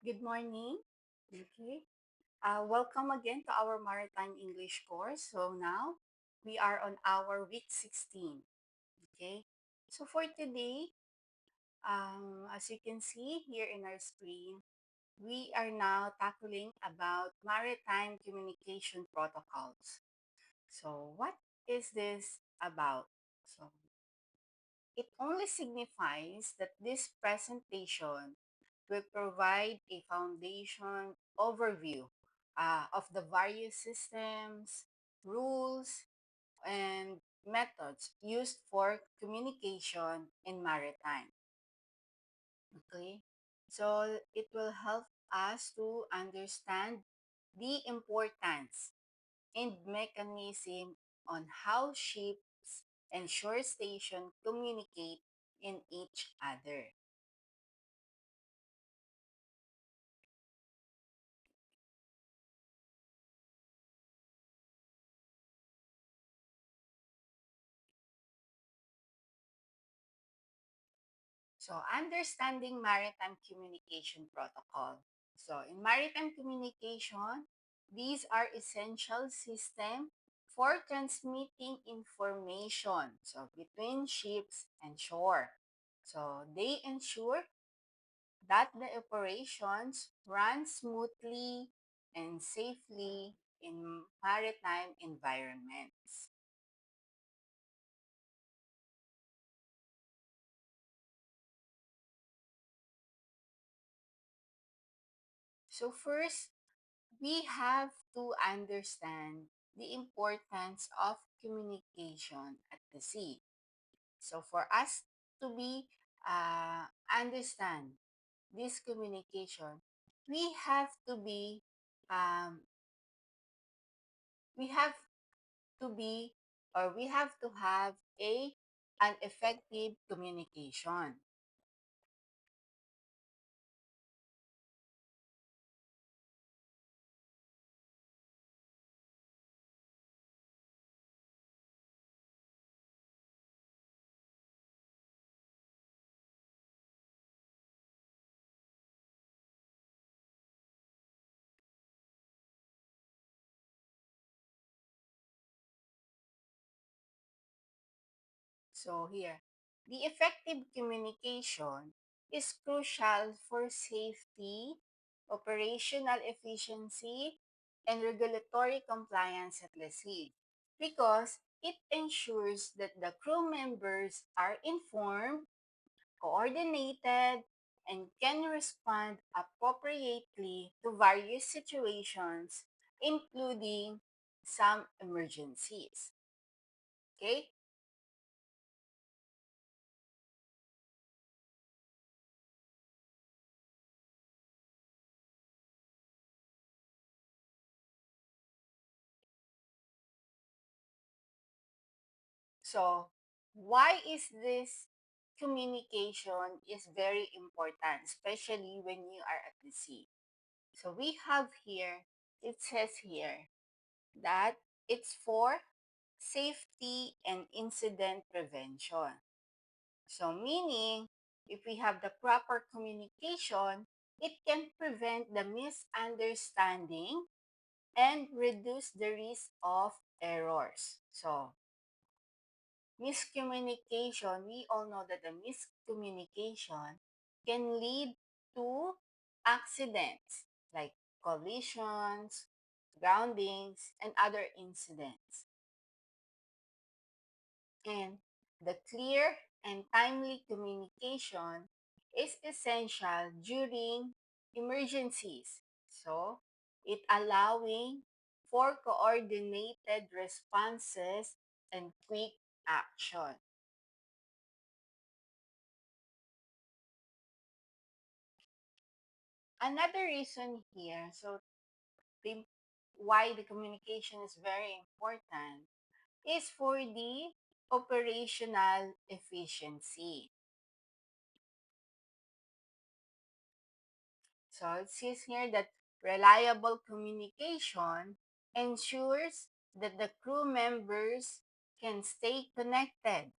Good morning. Okay. Welcome again to our Maritime English course. So now we are on our week 16. Okay. So for today, as you can see here in our screen, we are now tackling about maritime communication protocols. So what is this about? So it only signifies that this presentation will provide a foundation overview of the various systems, rules, and methods used for communication in maritime. Okay, so it will help us to understand the importance and mechanism on how ships and shore station communicate in each other. So, understanding maritime communication protocol. So, in maritime communication, these are essential systems for transmitting information so between ships and shore. So, they ensure that the operations run smoothly and safely in maritime environments. So, first, we have to understand the importance of communication at the sea. So for us to be understand this communication, we have to be um, we have to be we have to have an effective communication. So here, the effective communication is crucial for safety, operational efficiency, and regulatory compliance at the sea because it ensures that the crew members are informed, coordinated, and can respond appropriately to various situations, including some emergencies. Okay? So, why is this communication is very important, especially when you are at the sea? So, we have here, it says here that it's for safety and incident prevention. So, meaning, if we have the proper communication, it can prevent the misunderstanding and reduce the risk of errors. So, miscommunication, we all know that the miscommunication can lead to accidents like collisions, groundings, and other incidents. And the clear and timely communication is essential during emergencies. So, it allowing for coordinated responses and quick action. Another reason here, the, why the communication is very important is for the operational efficiency. So it says here that reliable communication ensures that the crew members can stay connected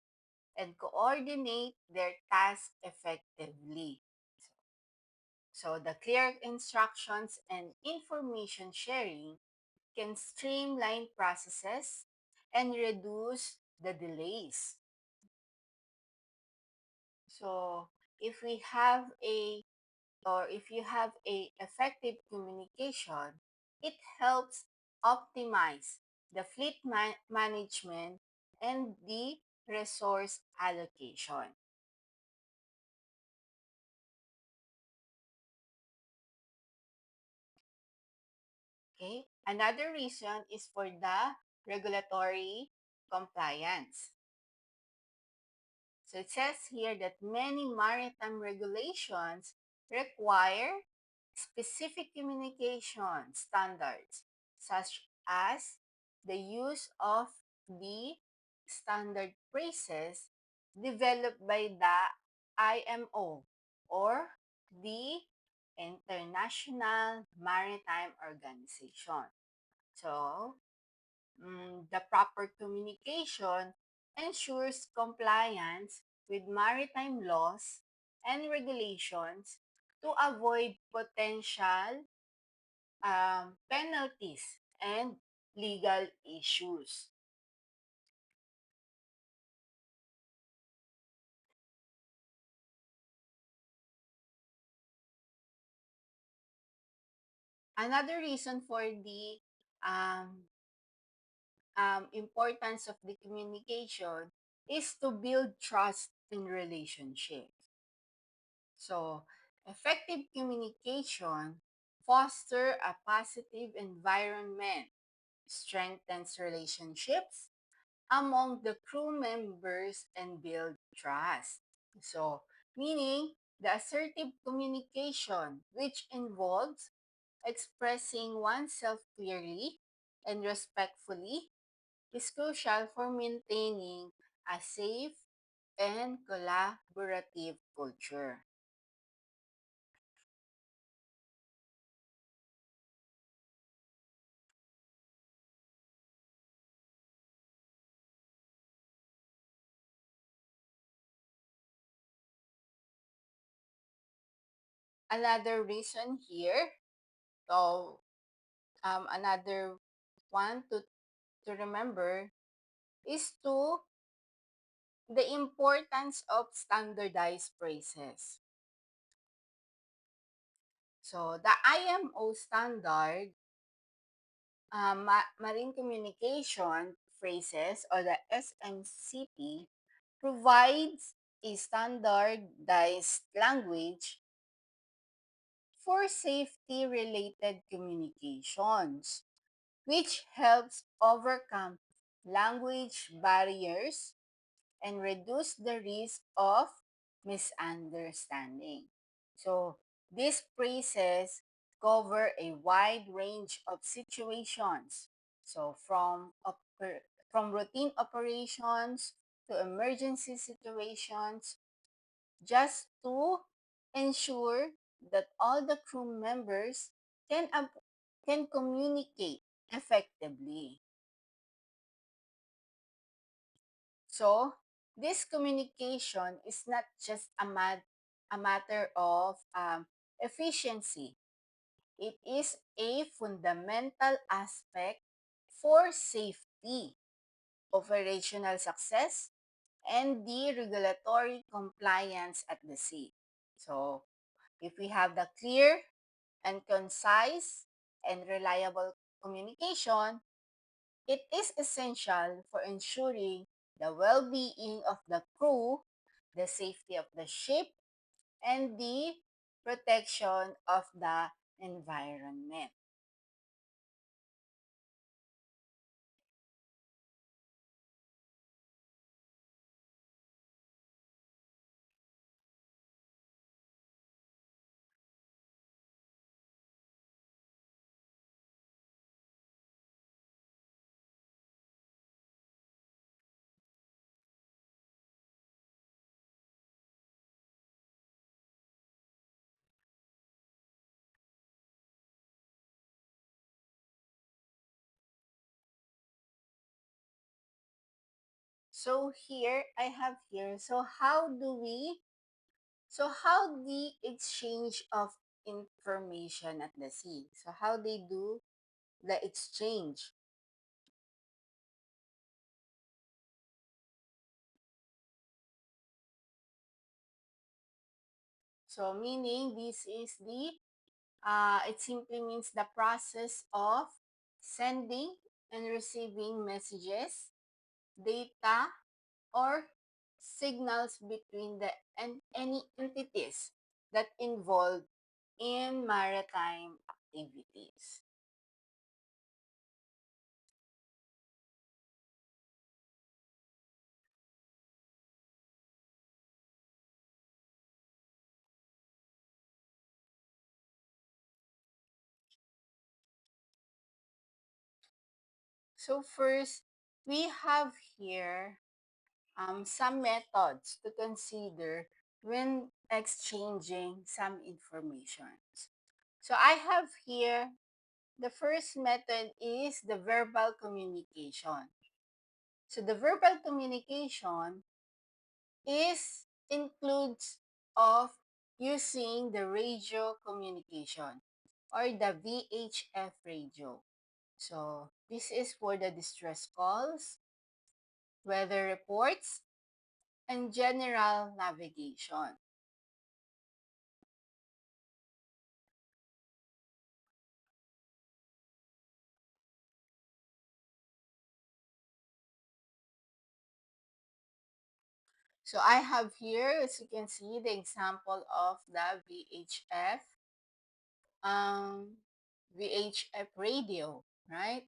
and coordinate their tasks effectively. So the clear instructions and information sharing can streamline processes and reduce the delays. So if we have a or if you have a effective communication, it helps optimize the fleet management and the resource allocation. Okay? Another reason is for the regulatory compliance. So it says here that many maritime regulations require specific communication standards, such as the use of the standard phrases developed by the IMO or the International Maritime Organization. So, the proper communication ensures compliance with maritime laws and regulations to avoid potential penalties and legal issues. Another reason for the um, importance of the communication is to build trust in relationships. So, effective communication foster a positive environment, strengthens relationships among the crew members and build trust. So, meaning the assertive communication, which involves expressing oneself clearly and respectfully, is crucial for maintaining a safe and collaborative culture. Another reason here, so another one to remember is to the importance of standardized phrases. So the IMO standard marine communication phrases or the SMCP provides a standardized language for safety related communications, which helps overcome language barriers and reduce the risk of misunderstanding. So, these phrases cover a wide range of situations. So, from routine operations to emergency situations, just to ensure that all the crew members can, can communicate effectively. So, this communication is not just a matter of efficiency. It is a fundamental aspect for safety, operational success, and the regulatory compliance at the sea. So, if we have the clear and concise and reliable communication, it is essential for ensuring the well being of the crew, the safety of the ship, and the protection of the environment. So here I have here. So how the exchange of information at the sea. So how they do the exchange. So meaning this is it simply means the process of sending and receiving messages, data, or signals between the and any entities that involved in maritime activities. So first, we have here some methods to consider when exchanging some information. So I have here the first method is the verbal communication. So the verbal communication is includes of using the radio communication or the VHF radio. So this is for the distress calls, weather reports, and general navigation. So I have here, as you can see, the example of the um, VHF radio, right?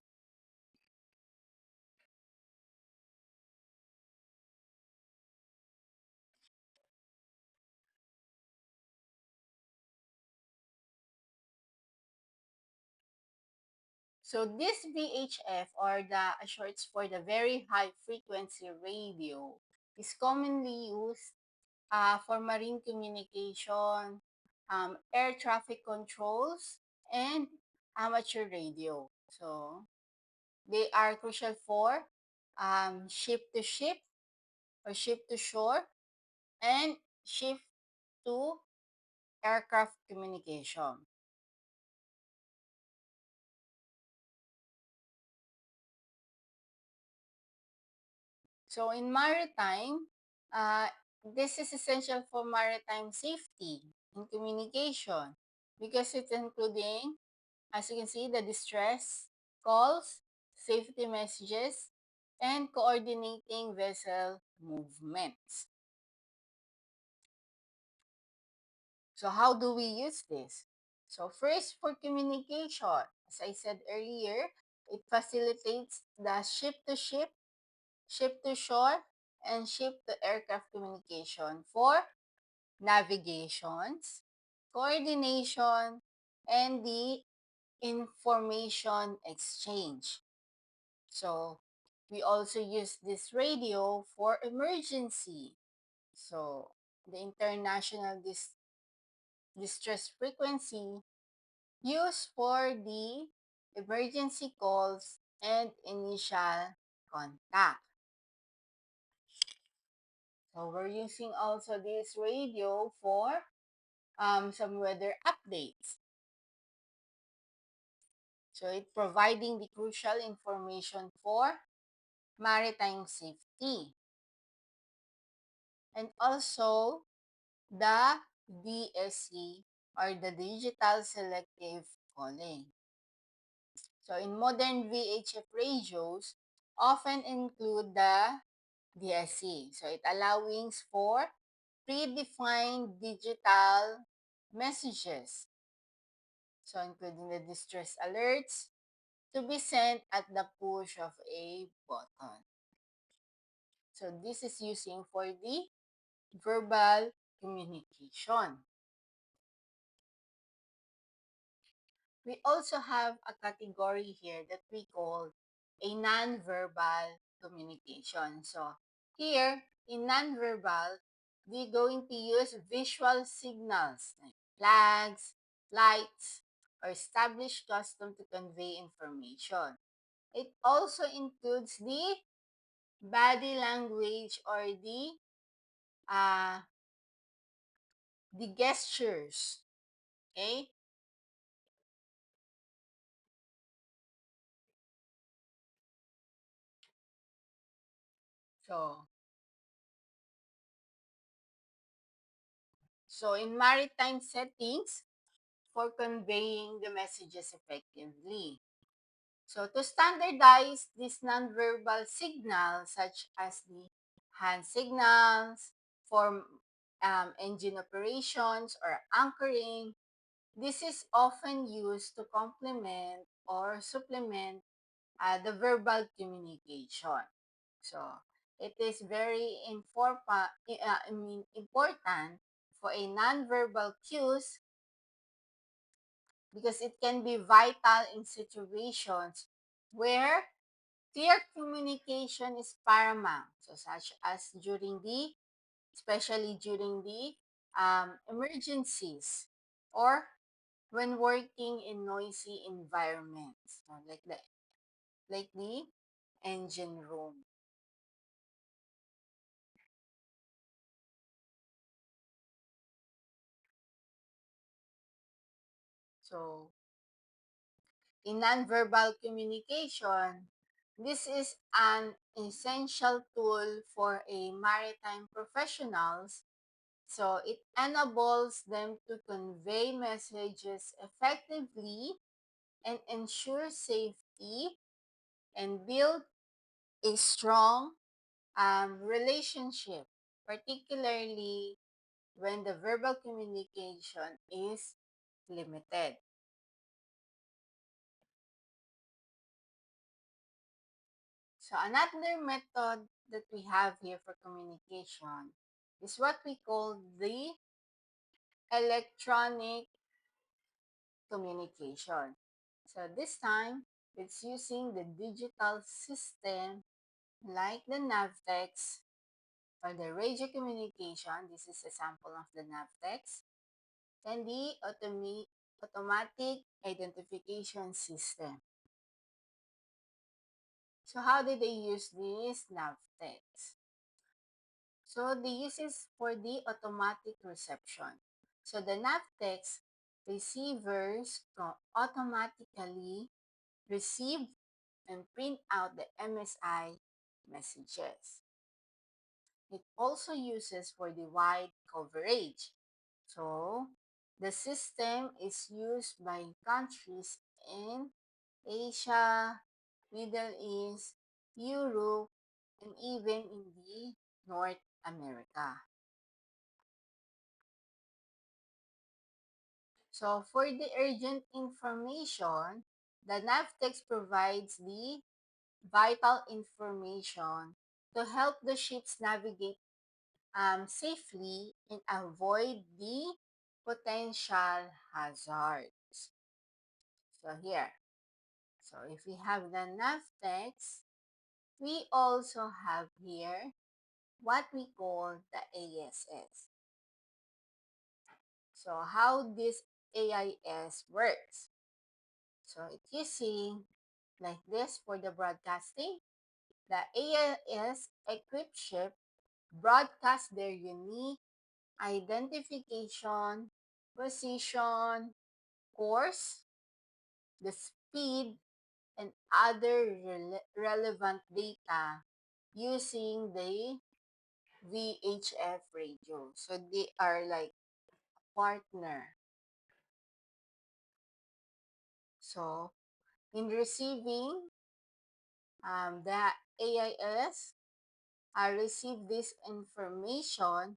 So this VHF, or the shorts for the very high frequency radio, is commonly used for marine communication, air traffic controls, and amateur radio. So they are crucial for ship to ship or ship to shore and ship to aircraft communication. So in maritime, uh, this is essential for maritime safety and communication because it's including, as you can see, the distress calls, safety messages, and coordinating vessel movements. So how do we use this? So first, for communication, as I said earlier, it facilitates the ship-to-ship, ship-to-shore, and ship-to-aircraft communication for navigations, coordination, and the information exchange. So we also use this radio for emergency. So the international distress frequency used for the emergency calls and initial contact. So we're using also this radio for some weather updates. So it's providing the crucial information for maritime safety. And also the DSC, or the Digital Selective Calling. So in modern VHF radios, often include the DSC. So it allowing for predefined digital messages. So including the distress alerts to be sent at the push of a button. So this is using for the verbal communication. We also have a category here that we call a nonverbal communication. So here, in nonverbal, we're going to use visual signals like flags, lights, or established custom to convey information. It also includes the body language or uh, the gestures. Okay? So, so in maritime settings, for conveying the messages effectively. So to standardize these nonverbal signals, such as the hand signals for engine operations or anchoring, this is often used to complement or supplement the verbal communication. So it is very important for a nonverbal cues because it can be vital in situations where clear communication is paramount. So such as especially during the emergencies or when working in noisy environments, so like the engine room. So in nonverbal communication, this is an essential tool for a maritime professionals. So it enables them to convey messages effectively and ensure safety and build a strong relationship, particularly when the verbal communication is limited. So another method that we have here for communication is what we call the electronic communication. So this time, it's using the digital system like the Navtex or the radio communication. This is a sample of the Navtex and the automatic identification system. So how did they use this Navtex? So the use is for the automatic reception. So the Navtex receivers automatically receive and print out the MSI messages. It also uses for the wide coverage. So the system is used by countries in Asia, Middle East, Europe, and even in the North America. So for the urgent information, the Navtex provides the vital information to help the ships navigate safely and avoid the potential hazards. So here, so if we have the Navtex, we also have here what we call the ASS. So how this AIS works. So it's using like this for the broadcasting. The AIS equipped ship broadcast their unique identification, position, course, the speed, and other relevant data using the VHF radio. So they are like partner. So in receiving the AIS, I receive this information,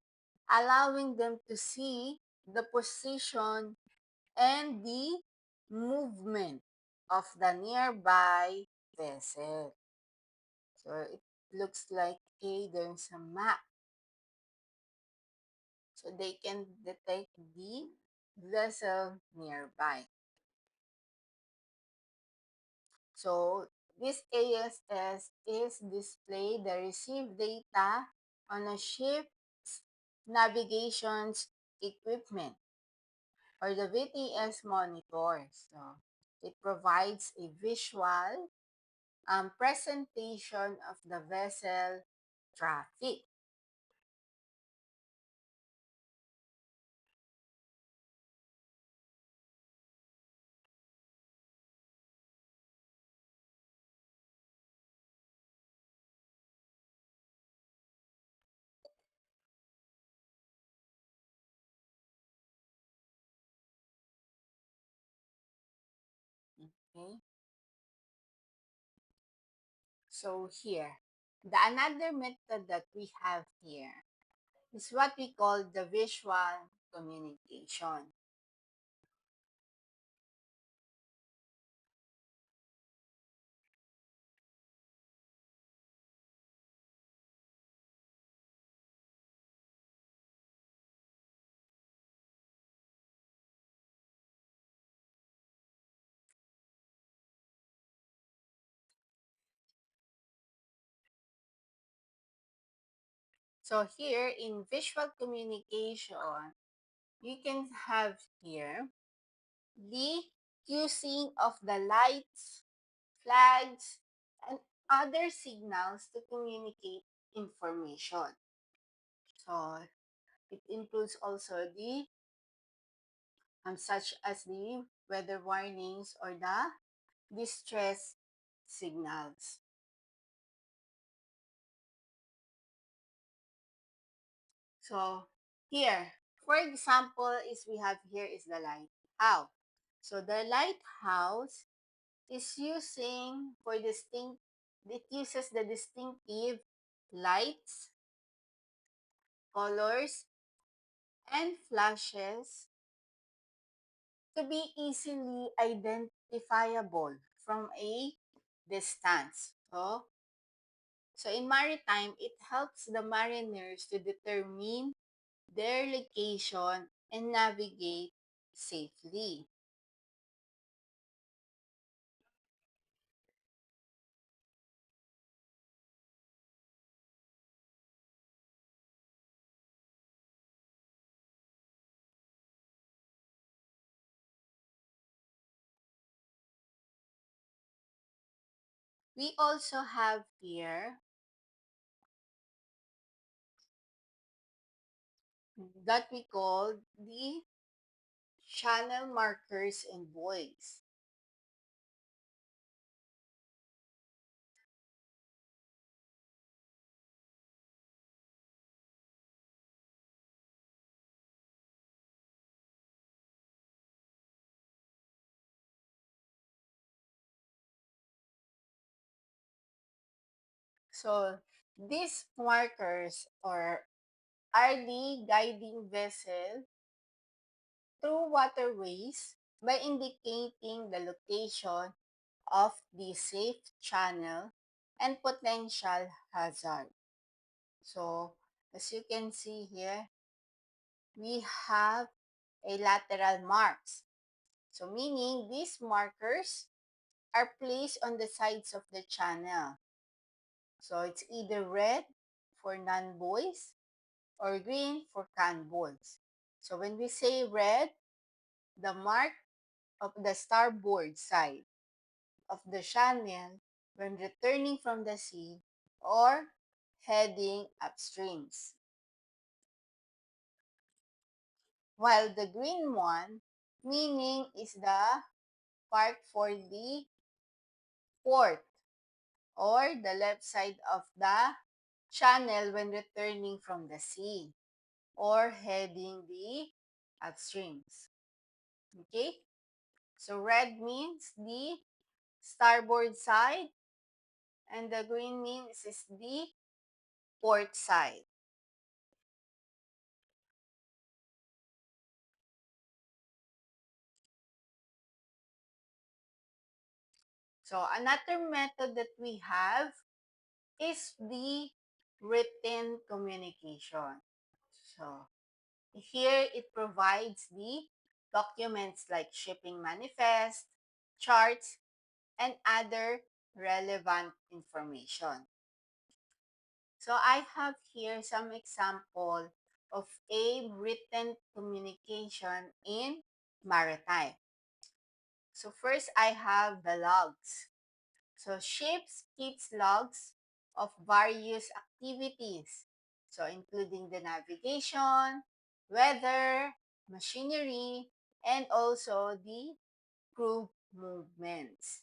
allowing them to see the position and the movement of the nearby vessel. So it looks like there's a map. So they can detect the vessel nearby. So this ASS is display the received data on a ship's navigation's equipment or the VTS monitor. So it provides a visual presentation of the vessel traffic. Okay. So here, the another method that we have here is what we call the visual communication. So here in visual communication, you can have here the using of the lights, flags, and other signals to communicate information. So it includes also the such as the weather warnings or the distress signals. So here, for example, is we have here is the lighthouse. So the lighthouse is using for distinct it uses the distinctive lights, colors, and flashes to be easily identifiable from a distance. So in maritime, it helps the mariners to determine their location and navigate safely. We also have here that we call the channel markers and buoys. So these markers are the guiding vessel through waterways by indicating the location of the safe channel and potential hazard. So as you can see here, we have a lateral marks. So meaning these markers are placed on the sides of the channel. So it's either red for non-buoys or green for convoys. So when we say red, the mark of the starboard side of the channel when returning from the sea or heading upstreams. While the green one, meaning is the part for the port or the left side of the channel when returning from the sea or heading the upstreams. Okay? So red means the starboard side and the green means is the port side. So another method that we have is the written communication. So here it provides the documents like shipping manifest, charts, and other relevant information. So I have here some example of a written communication in maritime. So first I have the logs. So ships keeps logs of various activities. So including the navigation, weather, machinery, and also the crew movements.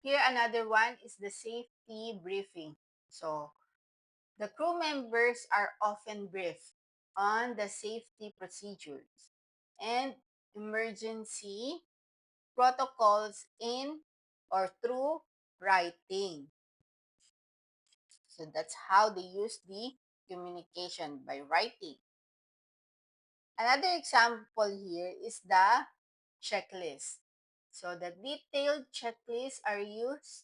Here another one is the safety briefing. So the crew members are often briefed on the safety procedures and emergency protocols in or through writing. So that's how they use the communication by writing. Another example here is the checklist. So the detailed checklists are used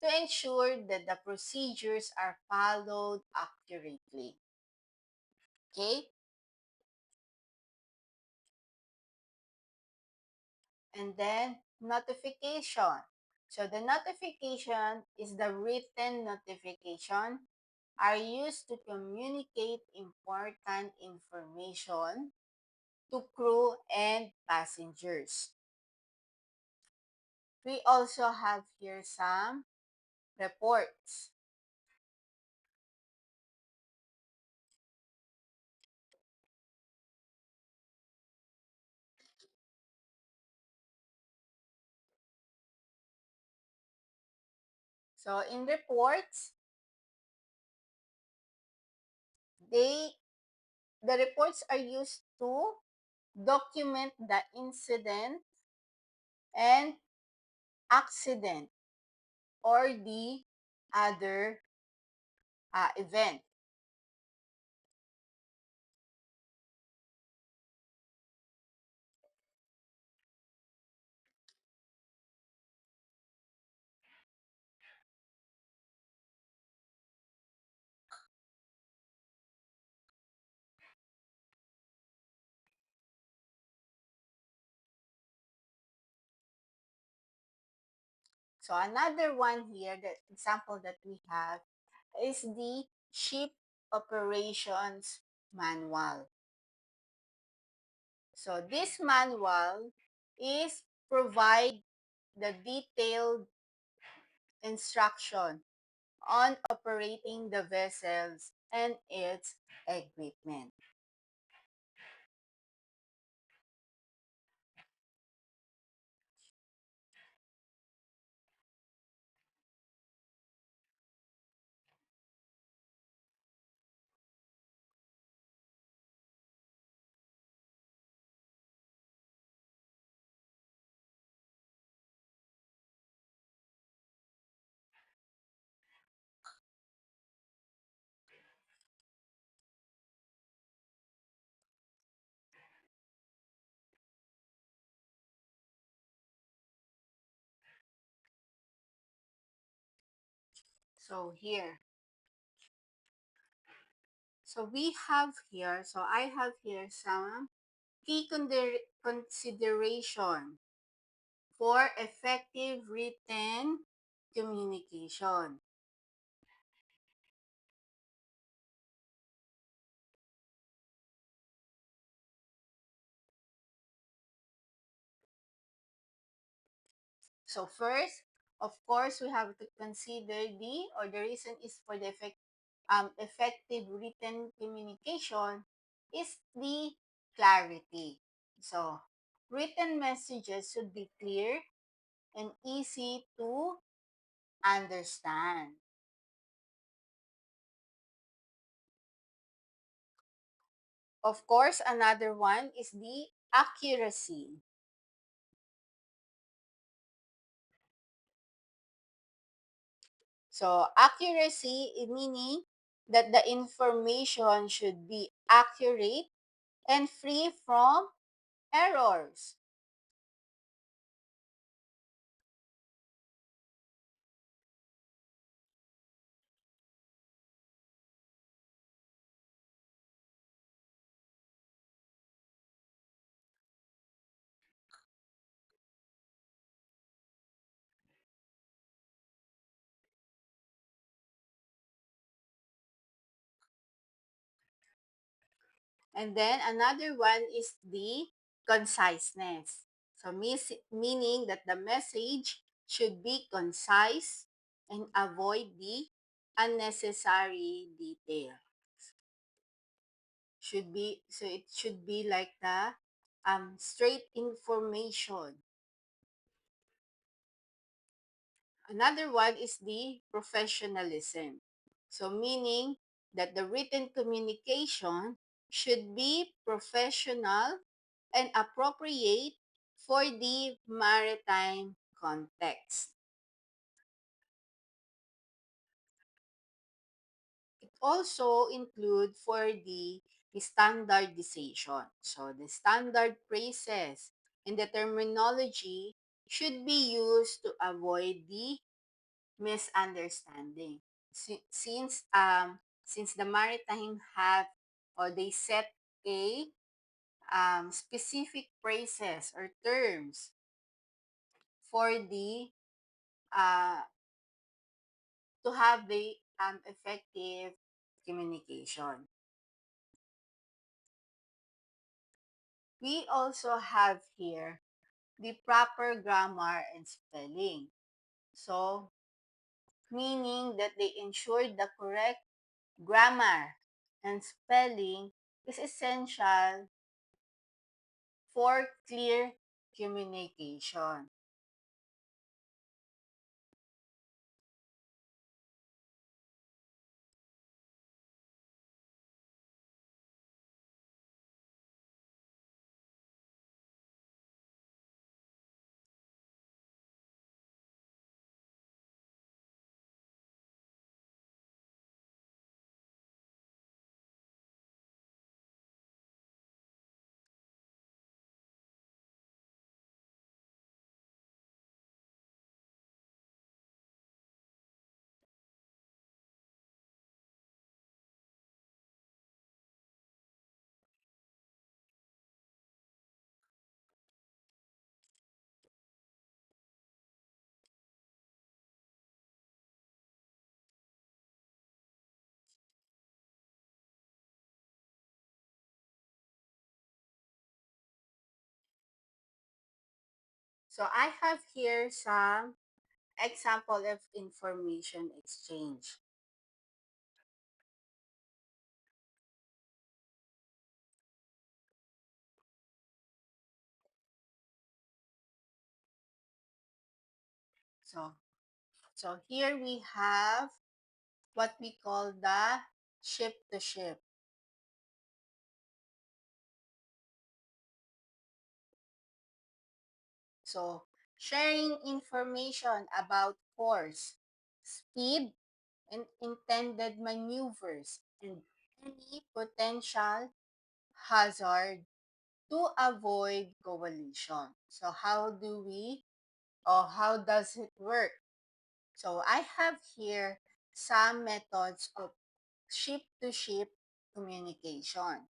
to ensure that the procedures are followed accurately. Okay? And then notification. So the notification is the written notification are used to communicate important information to crew and passengers. We also have here some reports. So in reports, they the reports are used to document the incident and accident or the other event. So another one here, the example that we have is the ship operations manual. So this manual is provide the detailed instruction on operating the vessels and its equipment. So here, so I have here some key consideration for effective written communication. So first, of course, we have to consider the reason is for the effective written communication is the clarity. So written messages should be clear and easy to understand. Of course, another one is the accuracy. So accuracy meaning that the information should be accurate and free from errors. And then another one is the conciseness. So meaning that the message should be concise and avoid the unnecessary detail. It should be like the straight information. Another one is the professionalism. So meaning that the written communication should be professional and appropriate for the maritime context. It also include for the standardization. So the standard phrases and the terminology should be used to avoid the misunderstanding. Since the maritime have or they set a specific phrases or terms for the uh, to have the effective communication. We also have here the proper grammar and spelling. So, meaning that they ensure the correct grammar and spelling is essential for clear communication. So, I have here some example of information exchange. So, so here we have what we call the ship to ship. So, sharing information about course, speed, and intended maneuvers, and any potential hazard to avoid coalition. So, how does it work? So, I have here some methods of ship to ship communication.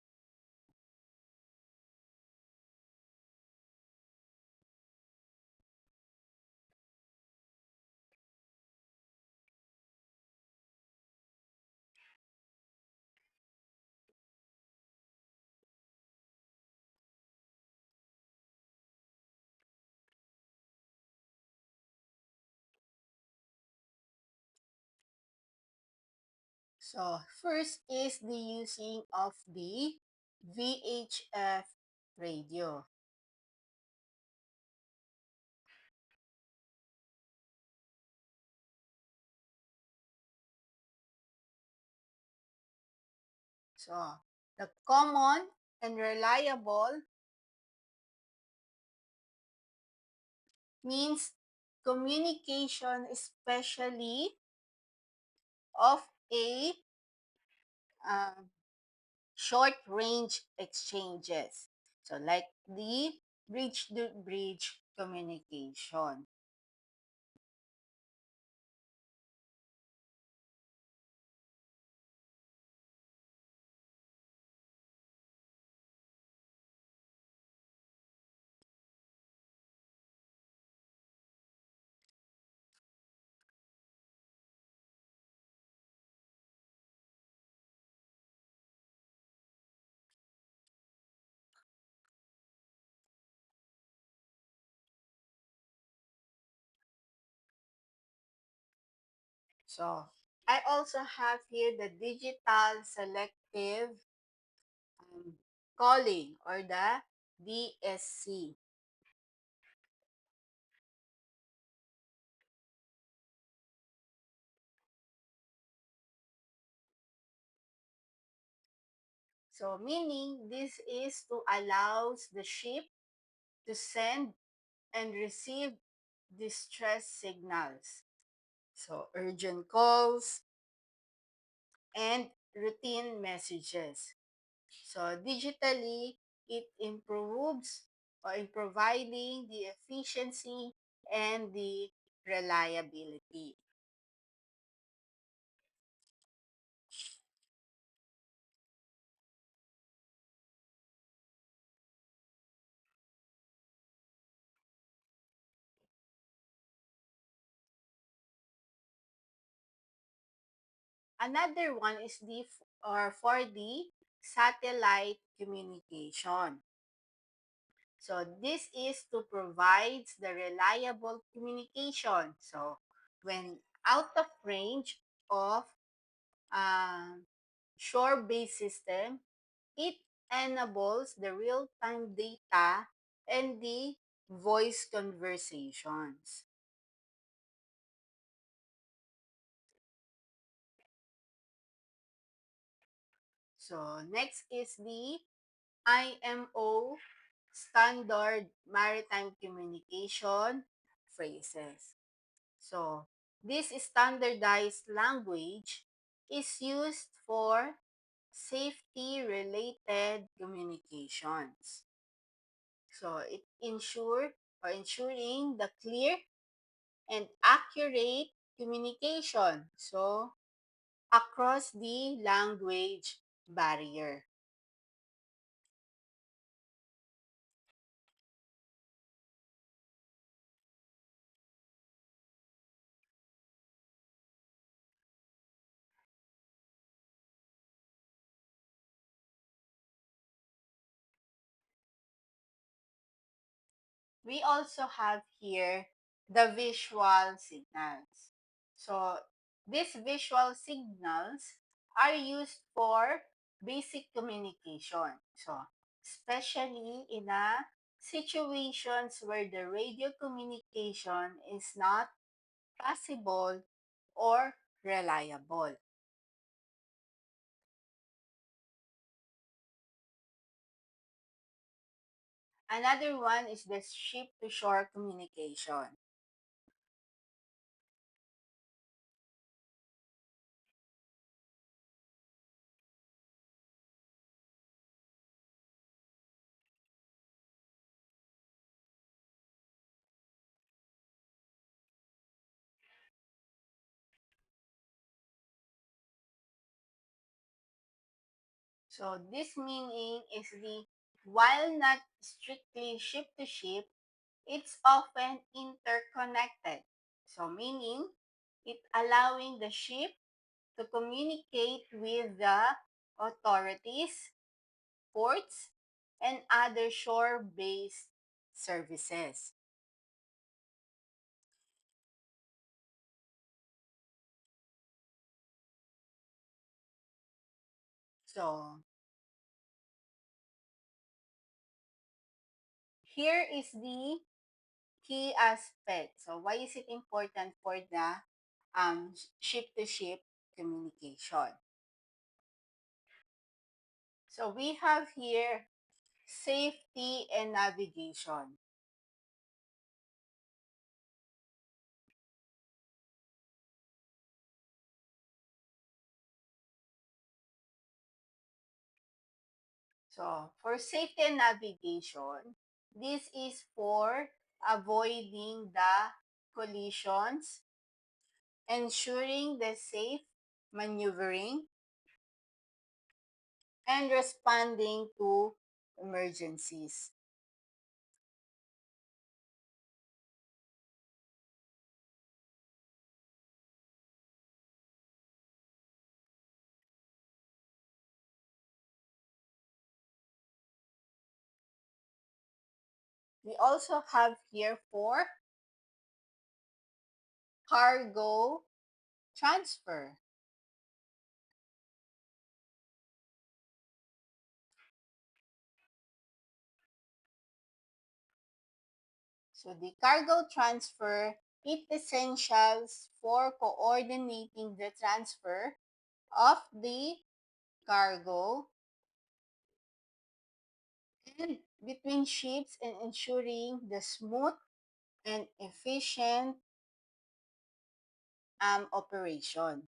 So, first is the using of the VHF radio. So, the common and reliable means communication, especially of a um, short range exchanges. So, like the bridge to bridge communication. So, I also have here the digital selective um, calling or the DSC. So, meaning this is to allows the ship to send and receive distress signals. So, urgent calls and routine messages. So, digitally, it improves or in providing the efficiency and the reliability. Another one is or for the satellite communication. So this is to provide the reliable communication. So when out of range of um, shore-based system, it enables the real-time data and the voice conversations. So next is the IMO standard maritime communication phrases. So, this standardized language is used for safety related communications. So, it ensuring the clear and accurate communication. So, across the language barrier. We also have here the visual signals. So these visual signals are used for basic communication. So especially in a situations where the radio communication is not possible or reliable. Another one is the ship to shore communication. So this meaning is while not strictly ship to ship, it's often interconnected. So meaning it allowing the ship to communicate with the authorities, ports, and other shore-based services. So here is the key aspect. So why is it important for the ship-to-ship communication? So we have here safety and navigation. So for safety and navigation, this is for avoiding the collisions, ensuring the safe maneuvering, and responding to emergencies. We also have here for cargo transfer. So the cargo transfer is essentials for coordinating the transfer of the cargo and between ships and ensuring the smooth and efficient operation.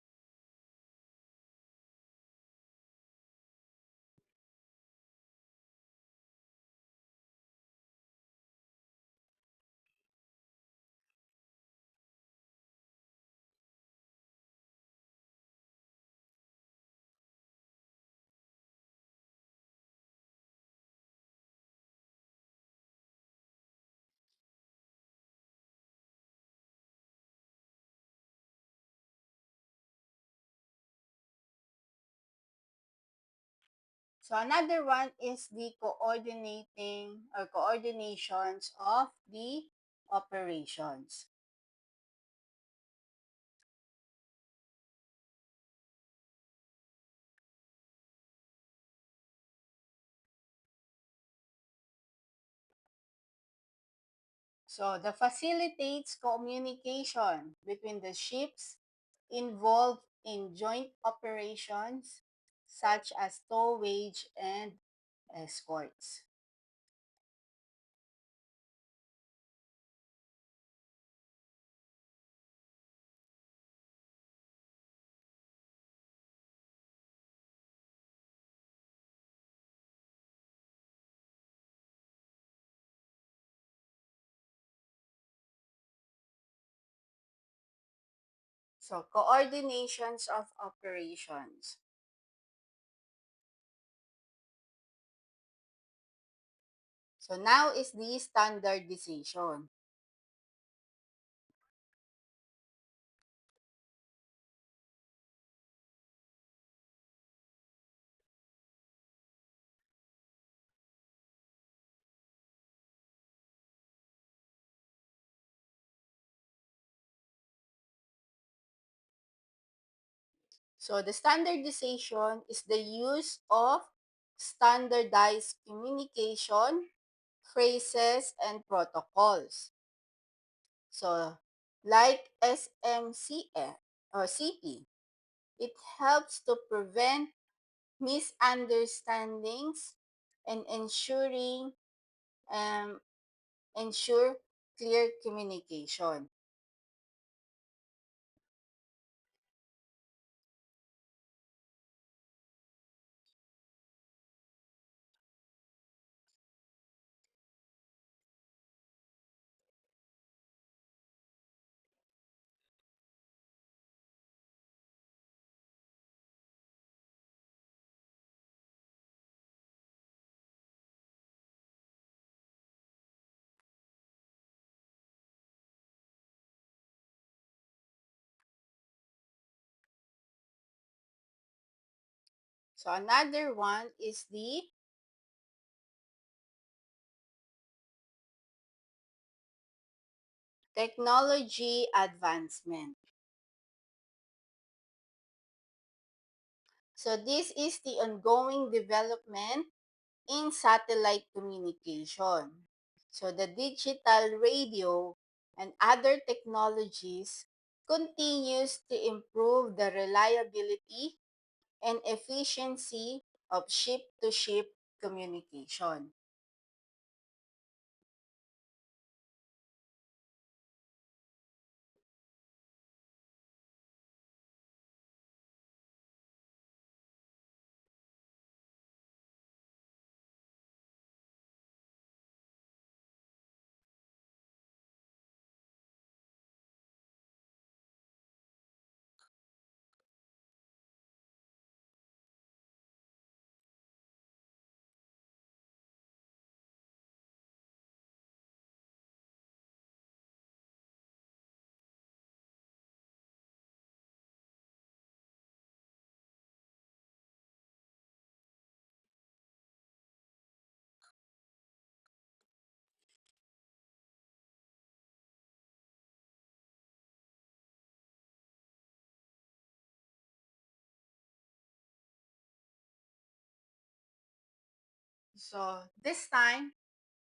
So another one is the coordinating or coordinations of the operations. So the facilitates communication between the ships involved in joint operations such as towage and escorts. So coordinations of operations. So now is the standardization. So the standardization is the use of standardized communication, phrases, and protocols. So like SMCF or CP, it helps to prevent misunderstandings and um, ensure clear communication. So another one is the technology advancement. So this is the ongoing development in satellite communication. So the digital radio and other technologies continues to improve the reliability and efficiency of ship-to-ship communication. So this time,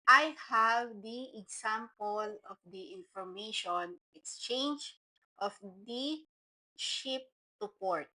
I have the example of the information exchange of the ship to port.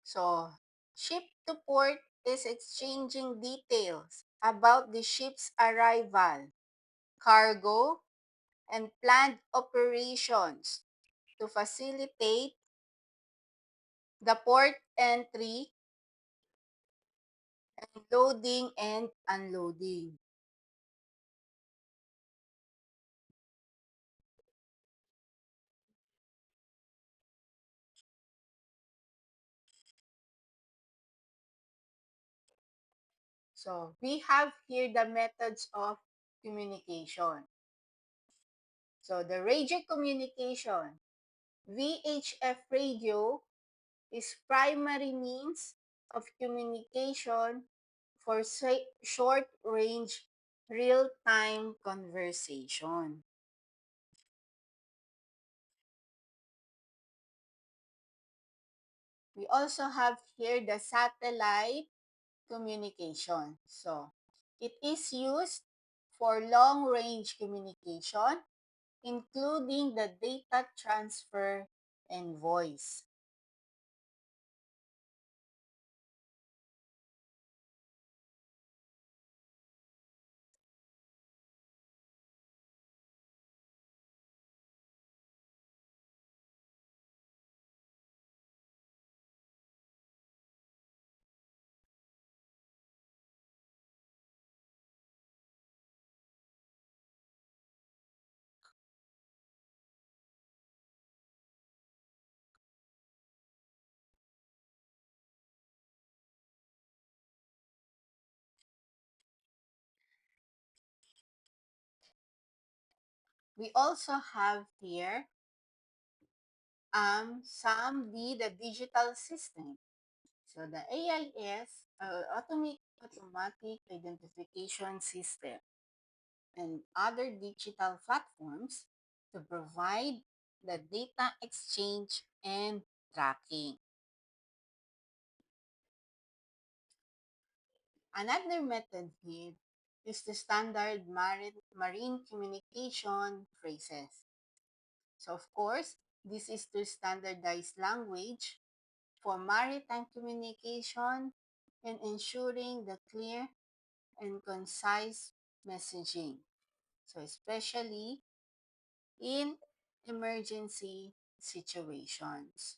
So, ship to port is exchanging details about the ship's arrival, cargo, and planned operations to facilitate the port entry and loading and unloading. So, we have here the methods of communication. So, the radio communication, VHF radio is primary means of communication for short-range real-time conversation. We also have here the satellite communication. So, it is used for long-range communication, including the data transfer and voice. We also have here the digital system. So the AIS, automatic identification system, and other digital platforms to provide the data exchange and tracking. Another method here is the standard marine communication phrases. So of course, this is to standardize language for maritime communication and ensuring the clear and concise messaging. So especially in emergency situations.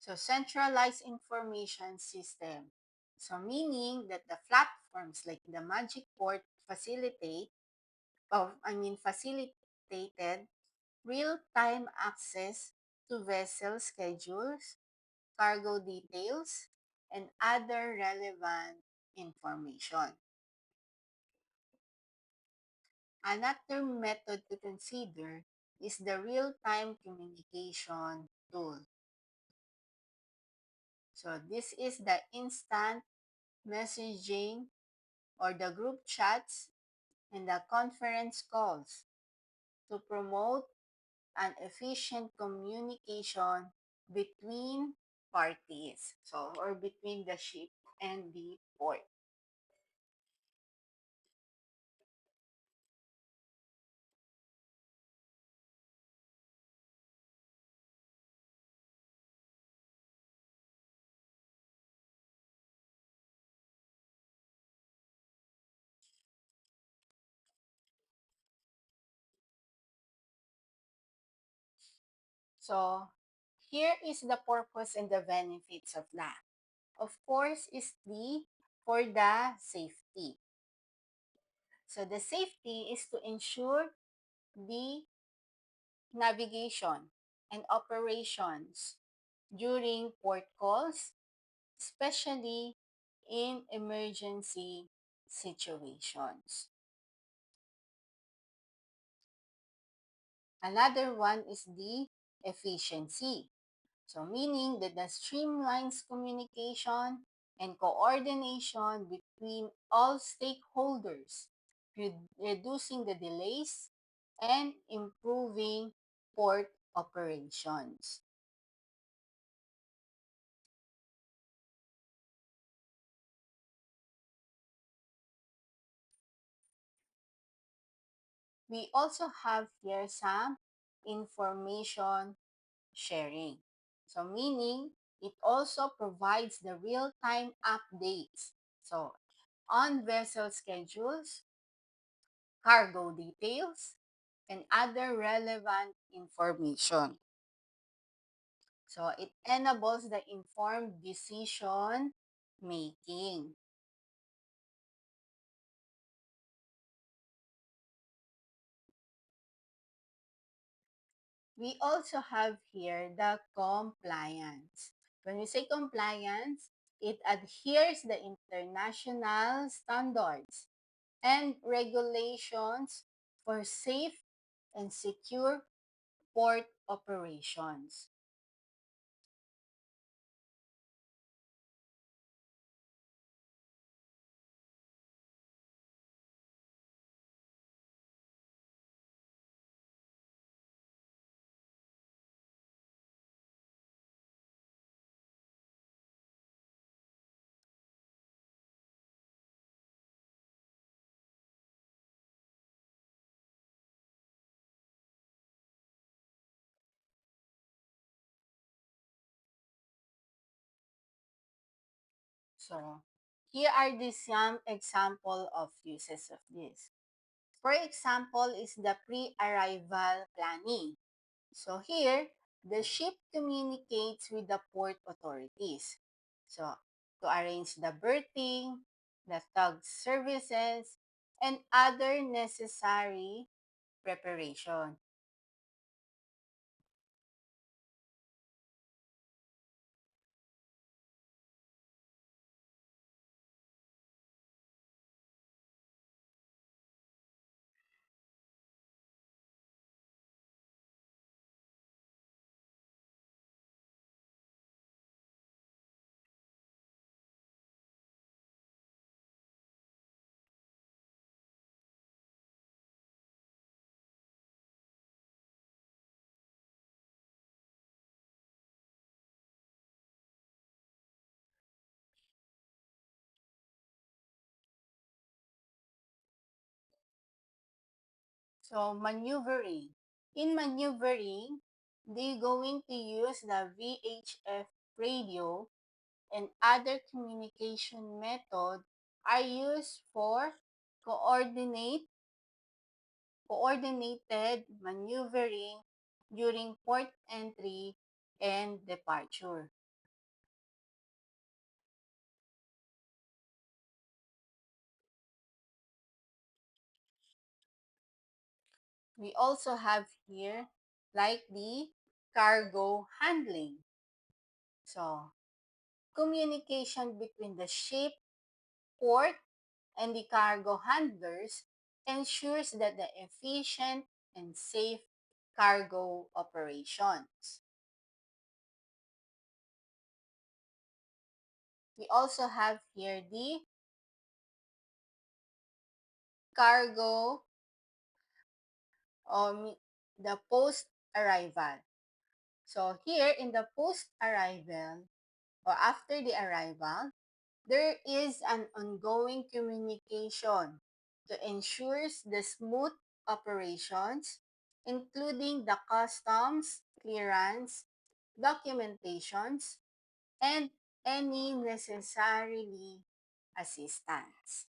So centralized information system. So meaning that the platforms like the Magic Port facilitated real-time access to vessel schedules, cargo details, and other relevant information. Another method to consider is the real-time communication tool. So this is the instant messaging or the group chats and the conference calls to promote an efficient communication between parties. So or between the ship and the port. So here is the purpose and the benefits of that. Of course, is the for the safety. So the safety is to ensure the navigation and operations during port calls, especially in emergency situations. Another one is the efficiency. So meaning that the streamlines communication and coordination between all stakeholders, reducing the delays and improving port operations. We also have here some information sharing. So meaning it also provides the real-time updates. So on vessel schedules, cargo details, and other relevant information. So it enables the informed decision making. We also have here the compliance. When we say compliance, it adheres the international standards and regulations for safe and secure port operations. So here are the some example of uses of this. For example, is the pre-arrival planning. So here, the ship communicates with the port authorities. So to arrange the berthing, the tug services, and other necessary preparation. So maneuvering. In maneuvering, they're going to use the VHF radio and other communication method are used for coordinate coordinated maneuvering during port entry and departure. We also have here like the cargo handling. So, communication between the ship, port, and the cargo handlers ensures that the efficient and safe cargo operations. We also have here the cargo um, the post-arrival. So here in the post-arrival or after the arrival, there is an ongoing communication to ensure the smooth operations, including the customs, clearance, documentations, and any necessarily assistance.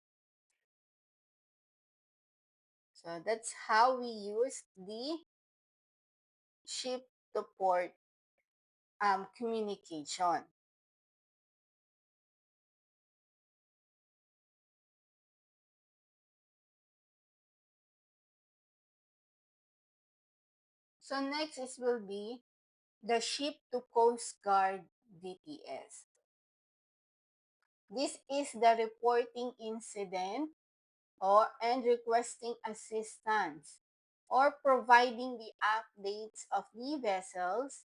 So that's how we use the ship to port communication. So next is will be the ship to Coast Guard VTS. This is the reporting incident or and requesting assistance or providing the updates of the vessels,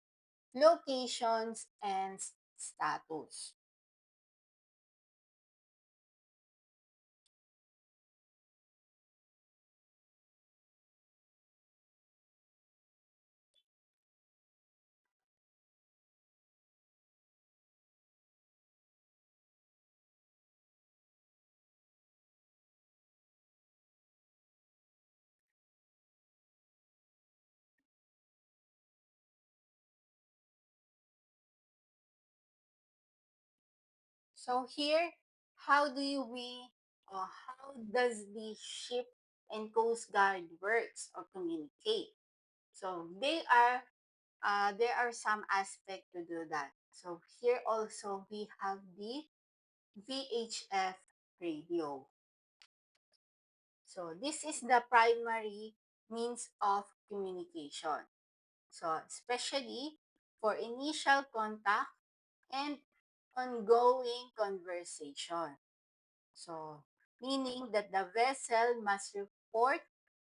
locations, and status. So here, how do you we, how does the ship and Coast Guard works or communicate? So there are some aspect to do that. So here also we have the VHF radio. So this is the primary means of communication. So especially for initial contact and ongoing conversation. So meaning that the vessel must report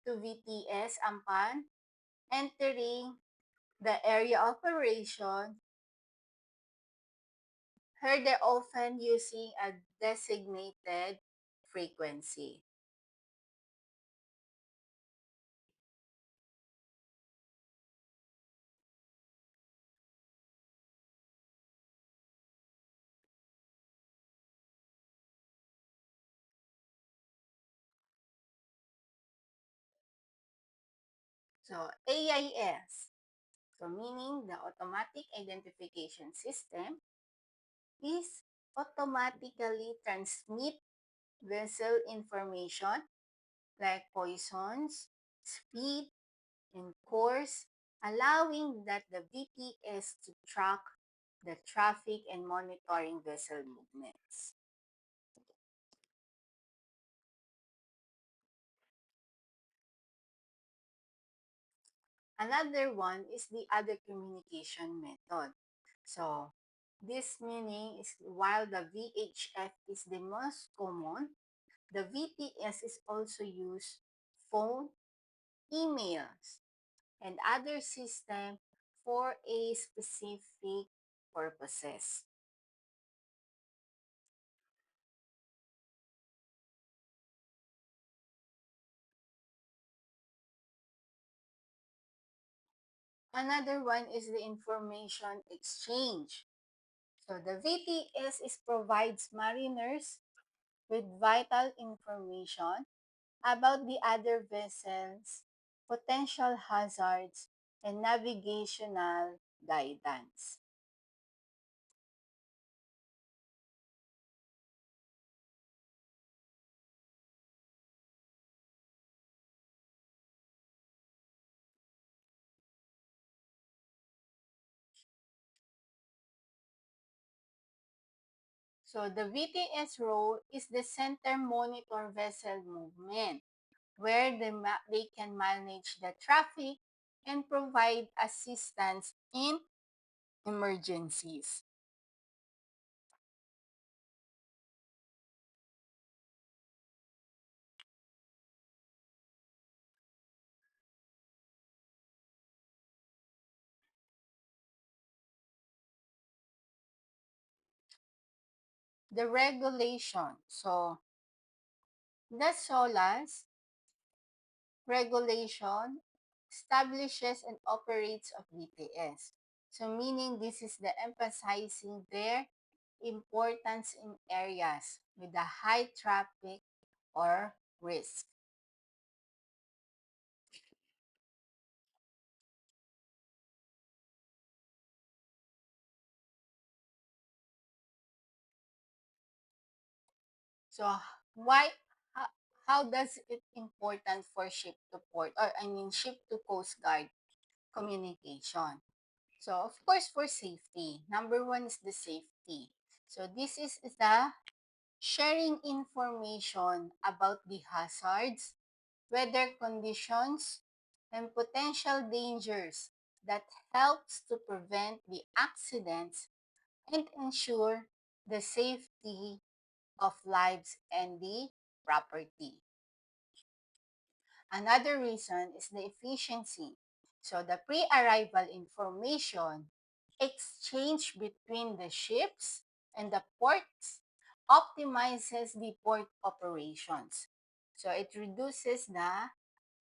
to VTS upon entering the area of operation, heard often using a designated frequency. So AIS, so meaning the automatic identification system, is automatically transmit vessel information like poisons, speed, and course, allowing that the VPS to track the traffic and monitoring vessel movements. Another one is the other communication method. So this meaning is while the VHF is the most common, the VTS is also used phone, emails, and other system for a specific purposes. Another one is the information exchange. So the VTS is provides mariners with vital information about the other vessels, potential hazards, and navigational guidance. So the VTS role is the center monitor vessel movement, where they can manage the traffic and provide assistance in emergencies. The regulation. So the SOLAS regulation establishes and operates of BTS. So meaning this is the emphasizing their importance in areas with a high traffic or risk. So why how, how does it important for ship to port or I mean ship to coast guard communication? So of course for safety. Number one is the safety. So this is the sharing information about the hazards, weather conditions, and potential dangers that helps to prevent the accidents and ensure the safety of lives and the property. Another reason is the efficiency. So the pre-arrival information exchange between the ships and the ports optimizes the port operations. So it reduces the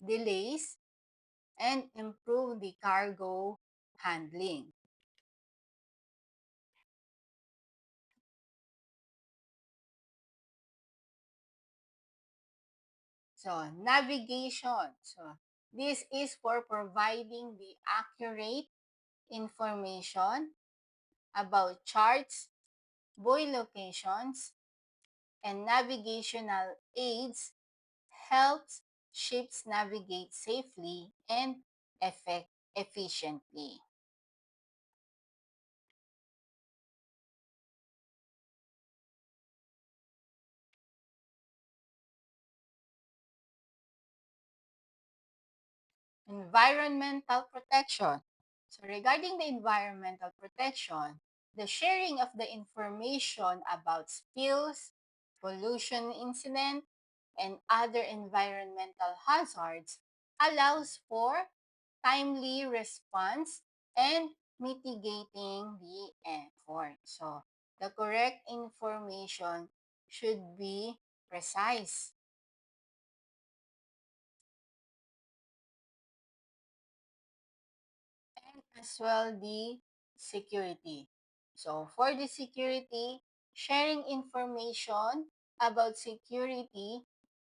delays and improve the cargo handling. So navigation. So this is for providing the accurate information about charts buoy locations, and navigational aids helps ships navigate safely and efficiently. Environmental protection. So regarding the environmental protection, the sharing of the information about spills, pollution incident, and other environmental hazards allows for timely response and mitigating the effort. So the correct information should be precise, and as well the security. So for the security, sharing information about security,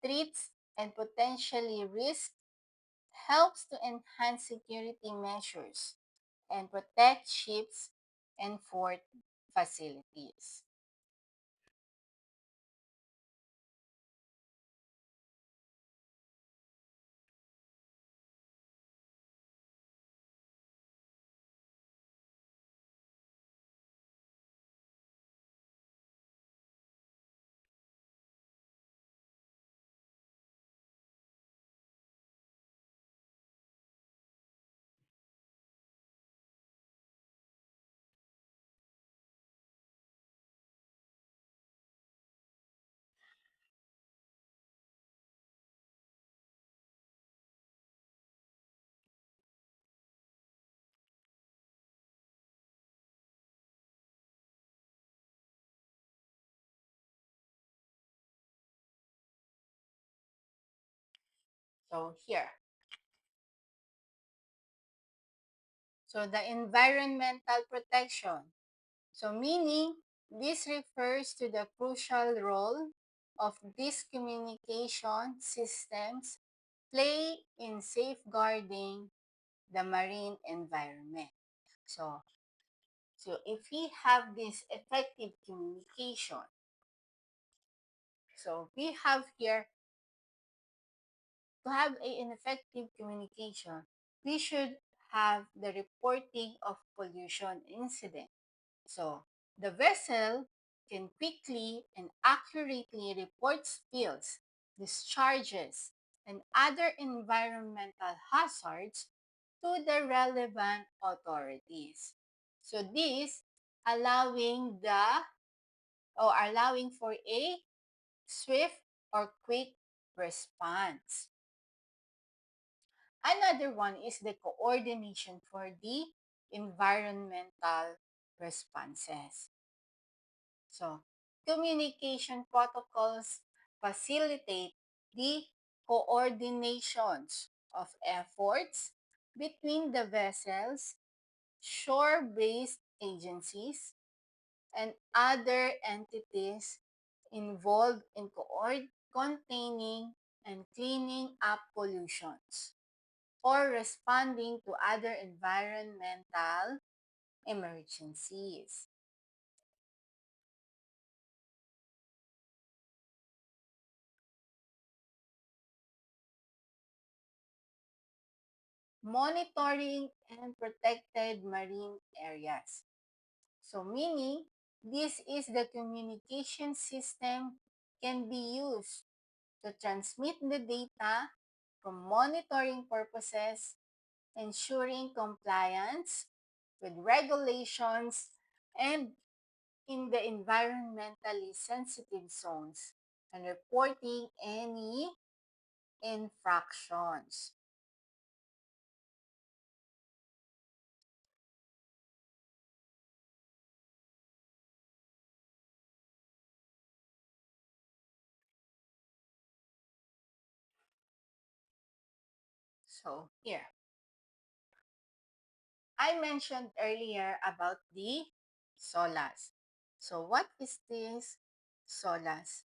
threats, and potentially risks helps to enhance security measures and protect ships and port facilities. So here, so the environmental protection. So meaning this refers to the crucial role of these communication systems play in safeguarding the marine environment. So, so if we have this effective communication, so we have here to have an effective communication, we should have the reporting of pollution incident. So the vessel can quickly and accurately report spills, discharges, and other environmental hazards to the relevant authorities. So this allowing for a swift or quick response. Another one is the coordination for the environmental responses. So, communication protocols facilitate the coordinations of efforts between the vessels, shore-based agencies, and other entities involved in containing and cleaning up pollutions or responding to other environmental emergencies. Monitoring and protected marine areas. So meaning, this is the communication system can be used to transmit the data from monitoring purposes, ensuring compliance with regulations and in the environmentally sensitive zones and reporting any infractions. So here, I mentioned earlier about the SOLAS. So what is this SOLAS?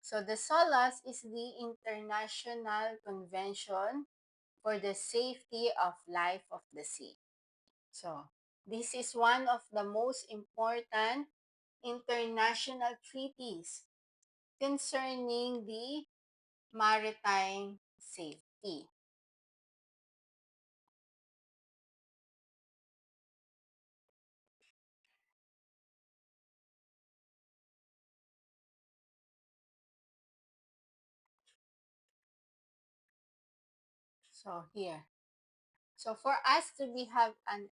So the SOLAS is the International Convention for the Safety of Life of the Sea. So this is one of the most important international treaties concerning the maritime safety. So here. So for us to be have an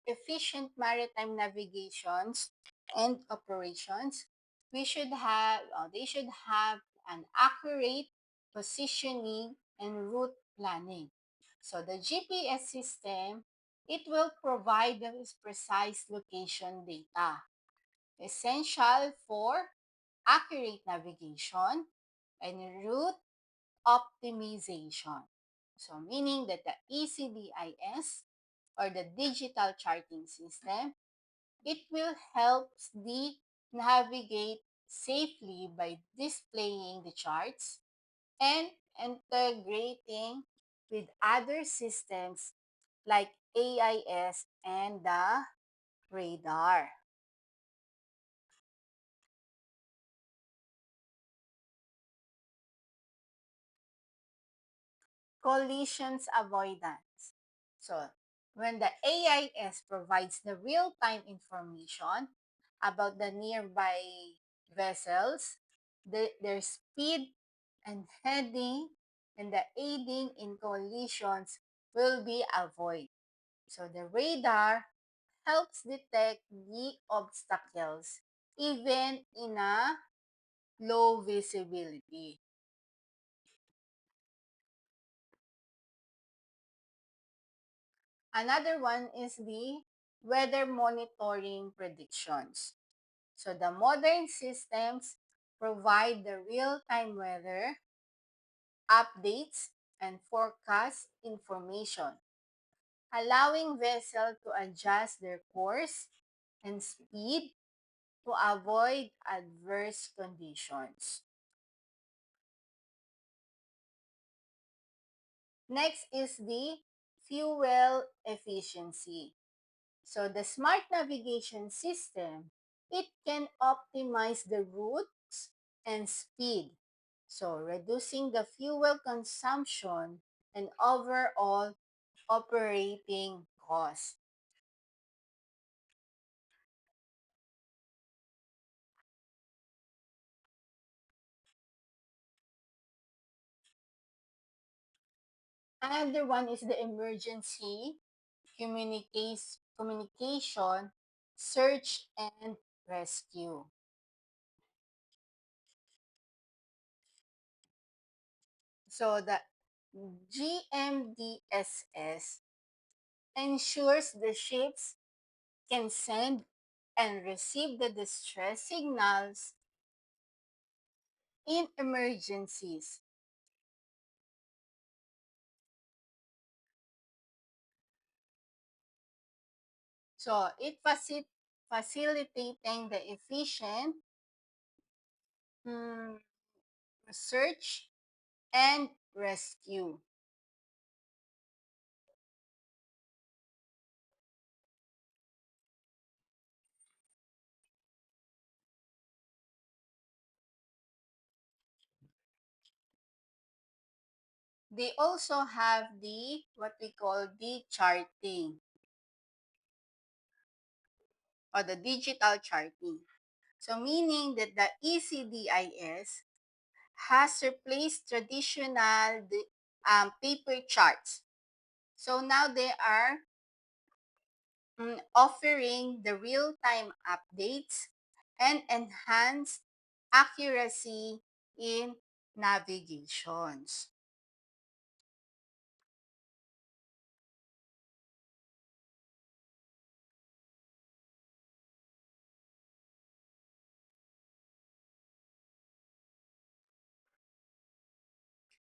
efficient maritime navigations and operations, we should have they should have an accurate positioning and route planning. So the GPS system, it will provide the precise location data essential for accurate navigation and route optimization. So meaning that the ECDIS or the digital charting system, it will help the navigate safely by displaying the charts and integrating with other systems like AIS and the radar. Collisions avoidance. So, when the AIS provides the real-time information about the nearby vessels, their speed and heading, and the aiding in collisions will be avoided. So, the radar helps detect the obstacles even in a low visibility. Another one is the weather monitoring predictions. So the modern systems provide the real-time weather updates and forecast information, allowing vessels to adjust their course and speed to avoid adverse conditions. Next is the fuel efficiency. So the smart navigation system, it can optimize the routes and speed. So reducing the fuel consumption and overall operating cost. Another one is the emergency communication, search and rescue. So the GMDSS ensures the ships can send and receive the distress signals in emergencies. So it facilitating the efficient mm, search and rescue. They also have the what we call the charting or the digital charting. So meaning that the ECDIS has replaced traditional paper charts. So now they are offering the real-time updates and enhanced accuracy in navigations.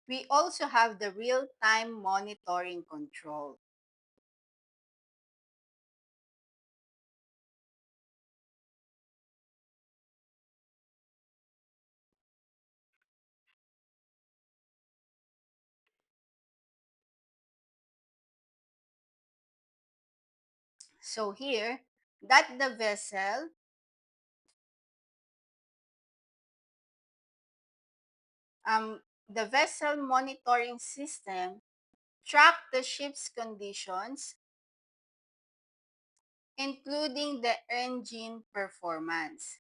We also have the real-time monitoring control. So here, that um, the vessel monitoring system track the ship's conditions, including the engine performance.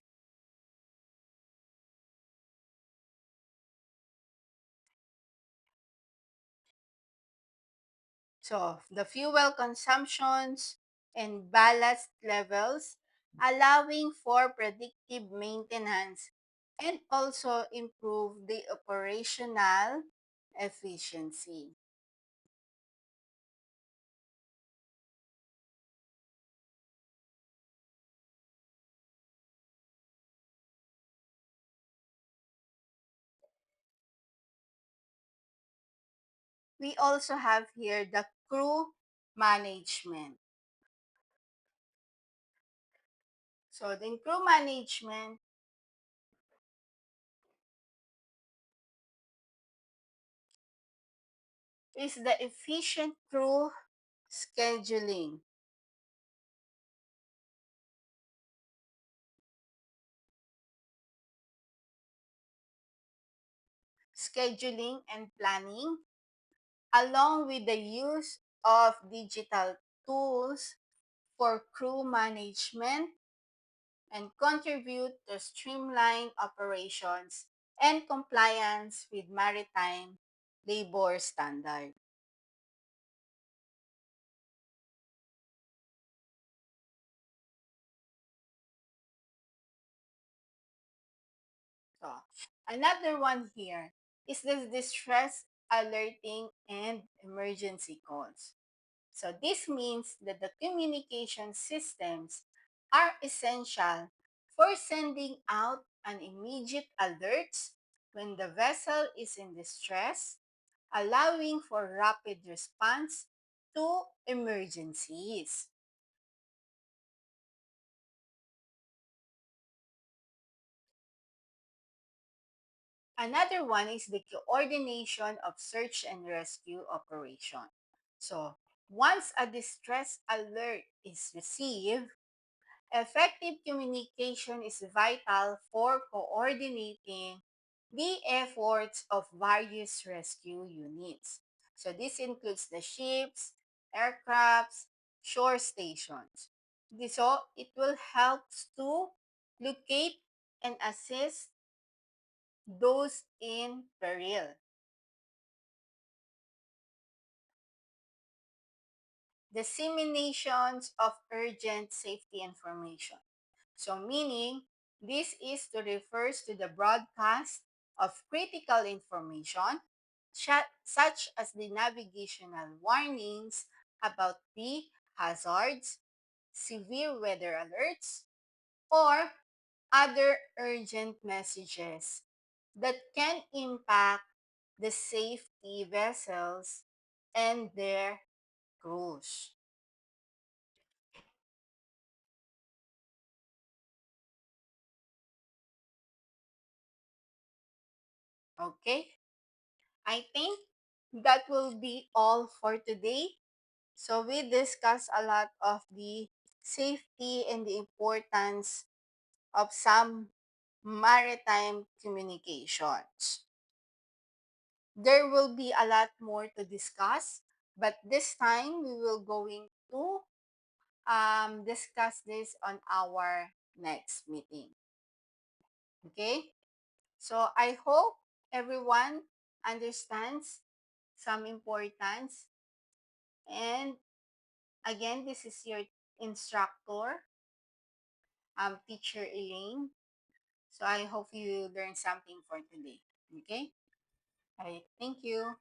So, the fuel consumptions and ballast levels, allowing for predictive maintenance and also improve the operational efficiency. We also have here the crew management. So, the crew management is the efficient crew scheduling, and planning, along with the use of digital tools for crew management and contribute to streamline operations and compliance with maritime labor standards. So, another one here is the distress alerting and emergency calls. So, this means that the communication systems are essential for sending out an immediate alerts when the vessel is in distress, allowing for rapid response to emergencies. Another one is the coordination of search and rescue operation. So, once a distress alert is received, effective communication is vital for coordinating the efforts of various rescue units. So, this includes the ships, aircrafts, shore stations. So, it will help to locate and assist those in peril. Disseminations of urgent safety information. So, meaning this is to refers to the broadcast of critical information such as the navigational warnings about the hazards, severe weather alerts, or other urgent messages that can impact the safety vessels and their crews. Okay, I think that will be all for today. So we discussed a lot of the safety and the importance of some maritime communications. There will be a lot more to discuss, but this time we will going to discuss this on our next meeting. Okay? So I hope everyone understands some importance. And again, this is your instructor, teacher Elaine. So I hope you learned something for today. Okay? All right. Thank you.